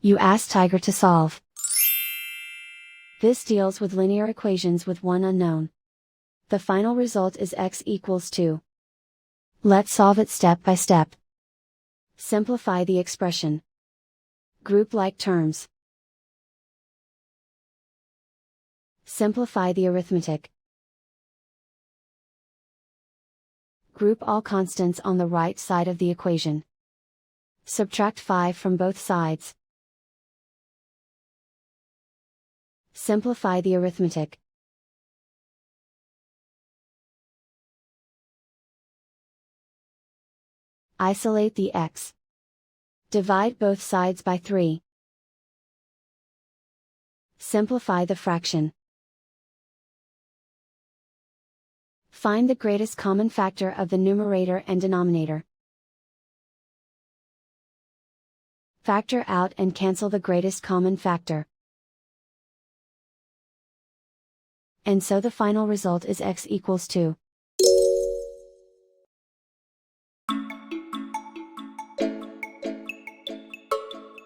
You ask Tiger to solve. This deals with linear equations with one unknown. The final result is x equals 2. Let's solve it step by step. Simplify the expression. Group like terms. Simplify the arithmetic. Group all constants on the right side of the equation. Subtract 5 from both sides. Simplify the arithmetic. Isolate the x. Divide both sides by 3. Simplify the fraction. Find the greatest common factor of the numerator and denominator. Factor out and cancel the greatest common factor. And so the final result is x equals 2.